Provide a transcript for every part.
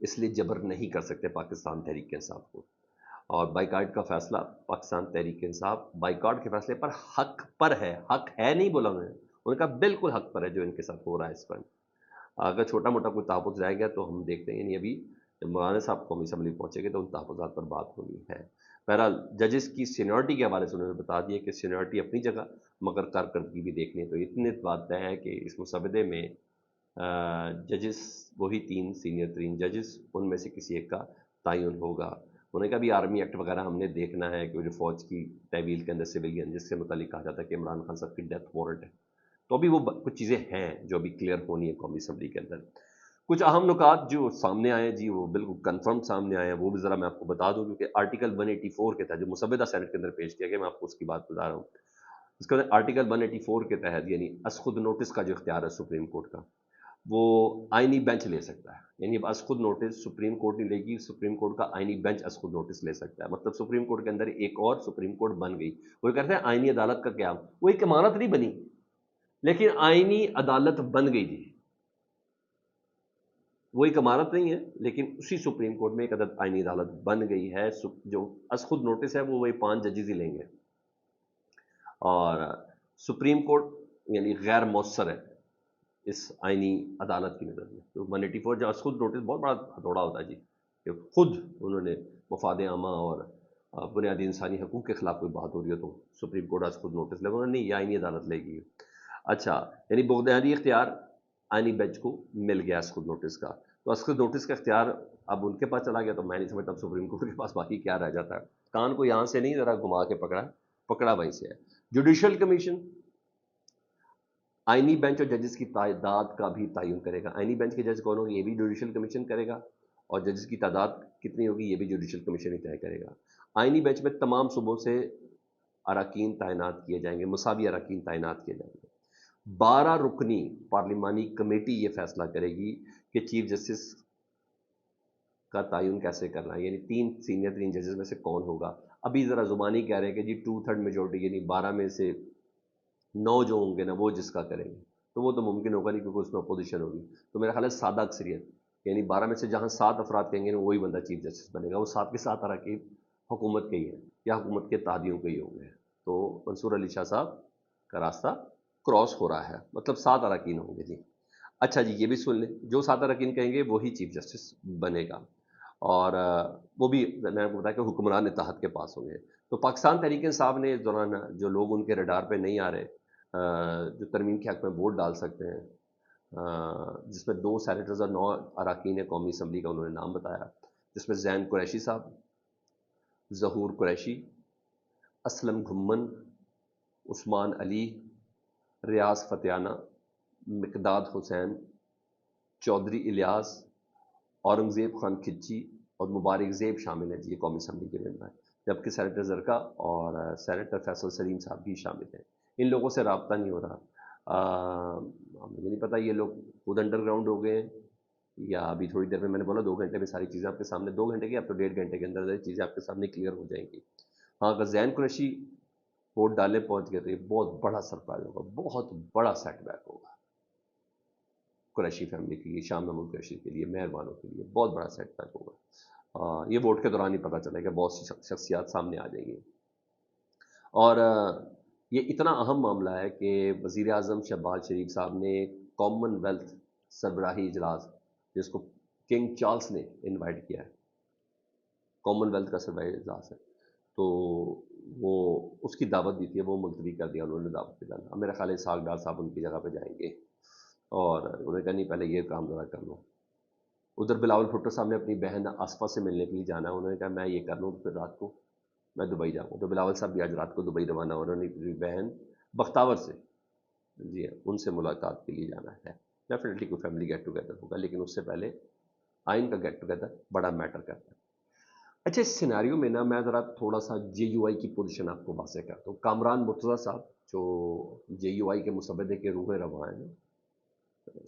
اس لیے جبر نہیں کر سکتے پاکستان تحریک انصاف کو. اور بائیکاٹ کا فیصلہ پاکستان تحریک انصاف بائیکاٹ کے فیصلے پر ہے. حق ہے نہیں بولا انہوں نے کہا بالکل حق پر ہے جو ان کے ساتھ ہو رہا ہے اس پر. اگر چھوٹا موٹا کوئی تحفظ رہ گیا تو ہم دیکھتے ہیں، یعنی ابھی جب مولانا صاحب قومی اسمبلی پہنچے گے تو ان تحفظات پر بات ہونی ہے. بہرحال ججز کی سینیورٹی کے حوالے سے انہوں نے بتا دیا کہ سینیورٹی اپنی جگہ مگر کارکردگی بھی دیکھنی ہے. تو اتنی بات طے ہے کہ اس مسودے میں ججز وہی 3 سینئر ترین ججز ان میں سے کسی ایک کا تعین ہوگا. انہوں نے کہا بھی آرمی ایکٹ وغیرہ ہم نے دیکھنا ہے کہ جو فوج کی تحویل کے اندر سویلین جس سے متعلق کہا جاتا ہے کہ عمران خان صاحب کی ڈیتھ وارنٹ ہے، تو ابھی وہ کچھ چیزیں ہیں جو ابھی کلیئر ہونی ہے قومی اسمبلی کے اندر. کچھ اہم نکات جو سامنے آئے جی وہ بالکل کنفرم سامنے آئے ہیں، وہ بھی ذرا میں آپ کو بتا دوں کیونکہ آرٹیکل 184 کے تحت جو مسودہ سینٹ کے اندر پیش کیا گیا میں آپ کو اس کی بات بتا رہا ہوں. اس کے اندر آرٹیکل 184 کے تحت یعنی از خود نوٹس کا جو اختیار ہے سپریم کورٹ کا وہ آئینی بینچ لے سکتا ہے. یعنی اب از خود نوٹس سپریم کورٹ نہیں لے گی، سپریم کورٹ کا آئینی بینچ از خود نوٹس لے سکتا ہے. مطلب سپریم کورٹ کے اندر ایک اور سپریم کورٹ بن گئی. وہ کہتے ہیں آئینی عدالت کا قیام، وہ ایک امانت نہیں بنی لیکن آئینی عدالت بن گئی جی. وہ ایک عمارت نہیں ہے لیکن اسی سپریم کورٹ میں ایک آئینی عدالت بن گئی ہے. جو از خود نوٹس ہے وہ وہی 5 ججز ہی لیں گے. اور سپریم کورٹ یعنی غیر مؤثر ہے اس آئینی عدالت کی نظر میں. تو 184 جو از خود نوٹس بہت بڑا ہتھوڑا ہوتا ہے جی کہ خود انہوں نے مفاد عامہ اور بنیادی انسانی حقوق کے خلاف کوئی بات ہو رہی ہے تو سپریم کورٹ از خود نوٹس لے گا. نہیں، یہ آئینی عدالت لے گی. اچھا، یعنی بنیادی اختیار آئینی بینچ کو مل گیا اس خود نوٹس کا. تو اس خود نوٹس کا اختیار اب ان کے پاس چلا گیا تو میں نہیں سمجھتا اب سپریم کورٹ کے پاس باقی کیا رہ جاتا ہے. کان کو یہاں سے نہیں ذرا گھما کے پکڑا وہیں سے ہے. جوڈیشل کمیشن آئینی بینچ اور ججز کی تعداد کا بھی تعین کرے گا. آئینی بینچ کے جج کون ہوگی یہ بھی جوڈیشل کمیشن کرے گا، اور ججز کی تعداد کتنی ہوگی یہ بھی جوڈیشل کمیشن ہی طے کرے گا. آئینی بینچ میں تمام صوبوں سے اراکین تعینات کیے جائیں گے، مساوی اراکین تعینات کیے جائیں گے. 12 رکنی پارلیمانی کمیٹی یہ فیصلہ کرے گی کہ چیف جسٹس کا تعین کیسے کرنا ہے، یعنی 3 سینئر ترین ججز میں سے کون ہوگا. ابھی ذرا زبانی کہہ رہے ہیں کہ جی 2/3 میجورٹی یعنی 12 میں سے 9 جو ہوں گے نا وہ جس کا کریں گے، تو وہ تو ممکن ہوگا نہیں کیونکہ اس میں اپوزیشن ہوگی. تو میرا خیال ہے سادہ اکثریت یعنی 12 میں سے جہاں 7 افراد کہیں گے وہی بندہ چیف جسٹس بنے گا. وہ 7 کے 7 اراکین حکومت کے ہی ہیں یا حکومت کے اتحادیوں کے ہی ہوں گے. تو منصور علی شاہ صاحب کا راستہ کراس ہو رہا ہے، مطلب 7 اراکین ہوں گے جی. اچھا جی، یہ بھی سن لیں جو 7 اراکین کہیں گے وہی چیف جسٹس بنے گا. اور وہ بھی میں نے آپ کو بتایا کہ حکمران اتحاد کے پاس ہوں گے. تو پاکستان تحریک انصاف نے اس دوران جو لوگ ان کے ریڈار پہ نہیں آ رہے جو ترمیم کے حق میں ووٹ ڈال سکتے ہیں، جس میں 2 سینیٹرز اور 9 اراکین قومی اسمبلی کا انہوں نے نام بتایا، جس میں زین قریشی صاحب، ظہور قریشی، اسلم گھمن، عثمان علی، ریاض فتیانہ، مقداد حسین، چودھری الیاس، اورنگزیب خان کھچی اور مبارک زیب شامل ہیں جی یہ قومی اسمبلی کے ممبر ہیں. جبکہ سینیٹر زرکا اور سینیٹر فیصل سلیم صاحب بھی شامل ہیں. ان لوگوں سے رابطہ نہیں ہو رہا. مجھے نہیں پتا یہ لوگ خود انڈر گراؤنڈ ہو گئے ہیں یا ابھی تھوڑی دیر میں نے بولا 2 گھنٹے میں ساری چیزیں آپ کے سامنے، 2 گھنٹے کی اب تو 1.5 گھنٹے کے اندر چیزیں آپ کے سامنے کلیئر ہو جائیں گی. ہاں، اگر زین قریشی ووٹ ڈالے پہنچ گئے تو یہ بہت بڑا سرپرائز ہوگا، بہت بڑا سیٹ بیک ہوگا قریشی فیملی کے لیے، شاہ محمود قریشی کے لیے، مہربانوں کے لیے بہت بڑا سیٹ بیک ہوگا. یہ ووٹ کے دوران ہی پتہ چلے گا، بہت سی شخصیات سامنے آ جائیں گی. اور یہ اتنا اہم معاملہ ہے کہ وزیر اعظم شہباز شریف صاحب نے کامن ویلتھ سربراہی اجلاس جس کو کنگ چارلس نے انوائٹ کیا ہے، کامن ویلتھ کا سربراہی اجلاس ہے، تو وہ اس کی دعوت دی تھی، وہ ملتوی کر دیا انہوں نے دعوت پہ جانا. میرا خیال ہے اسحاق ڈار صاحب ان کی جگہ پہ جائیں گے اور انہوں نے کہا نہیں پہلے یہ کام ذرا کر لو. ادھر بلاول بھٹو صاحب نے اپنی بہن آصفہ سے ملنے کے لیے جانا ہے، انہوں نے کہا میں یہ کر لوں پھر رات کو میں دبئی جاؤں. تو بلاول صاحب بھی آج رات کو دبئی روانہ ہو رہے ہیں، اپنی بہن بختاور سے جی ان سے ملاقات کے لیے جانا ہے. ڈیفینیٹلی کوئی فیملی گیٹ ٹوگیدر ہوگا لیکن اس سے پہلے آئین کا گیٹ ٹوگیدر بڑا میٹر کرتا ہے. اچھا، اس سیناریو میں نا میں ذرا تھوڑا سا جے یو آئی کی پوزیشن آپ کو واضح کرتا ہوں. کامران مرتضیٰ صاحب جو جے یو آئی کے مسودے کے روح رواں ہیں،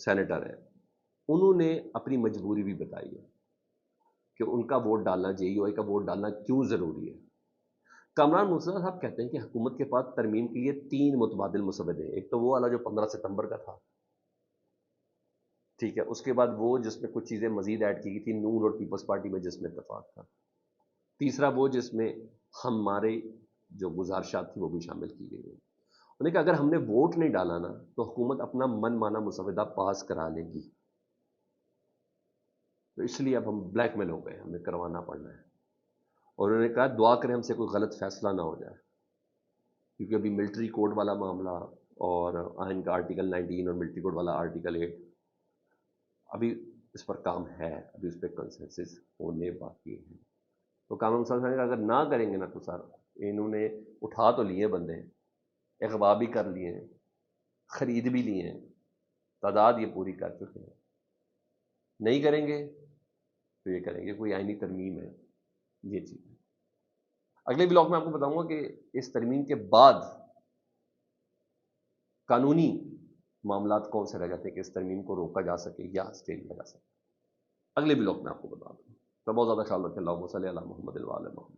سینیٹر ہیں، انہوں نے اپنی مجبوری بھی بتائی ہے کہ ان کا ووٹ ڈالنا، جے یو آئی کا ووٹ ڈالنا کیوں ضروری ہے. کامران مرتضیٰ صاحب کہتے ہیں کہ حکومت کے پاس ترمیم کے لیے 3 متبادل مسودے ہیں. ایک تو وہ والا جو 15 ستمبر کا تھا، ٹھیک ہے، اس کے بعد وہ جس میں کچھ چیزیں مزید ایڈ کی گئی تھی نون اور پیپلز پارٹی میں جس میں اتفاق تھا، تیسرا وہ جس میں ہمارے جو گزارشات تھی وہ بھی شامل کی گئی ہیں۔ انہوں نے کہا اگر ہم نے ووٹ نہیں ڈالا نا تو حکومت اپنا من مانا مسودہ پاس کرا لے گی، تو اس لیے اب ہم بلیک میل ہو گئے، ہمیں کروانا پڑنا ہے۔ اور انہوں نے کہا دعا کریں ہم سے کوئی غلط فیصلہ نہ ہو جائے، کیونکہ ابھی ملٹری کوڈ والا معاملہ اور آئین کا آرٹیکل 19 اور ملٹری کوڈ والا آرٹیکل 8 ابھی اس پر کام ہے، ابھی اس پہ کنسنسس ہونے باقی ہے۔ تو قانون ساز نے کہا اگر نہ کریں گے نا تو سر انہوں نے اٹھا تو لیے بندے، اغوا بھی کر لیے ہیں، خرید بھی لیے ہیں، تعداد یہ پوری کر چکے ہیں، نہیں کریں گے تو یہ کریں گے، کوئی آئینی ترمیم ہے یہ چیز۔ اگلے بلاک میں آپ کو بتاؤں گا کہ اس ترمیم کے بعد قانونی معاملات کون سے رہ جاتے ہیں کہ اس ترمیم کو روکا جا سکے یا اسٹے لیا جا سکے۔ اگلے بلاک میں آپ کو بتا دوں۔ تو بہت زیادہ خیال رکھیں، اللہم صلی علی محمد وعلی محمد۔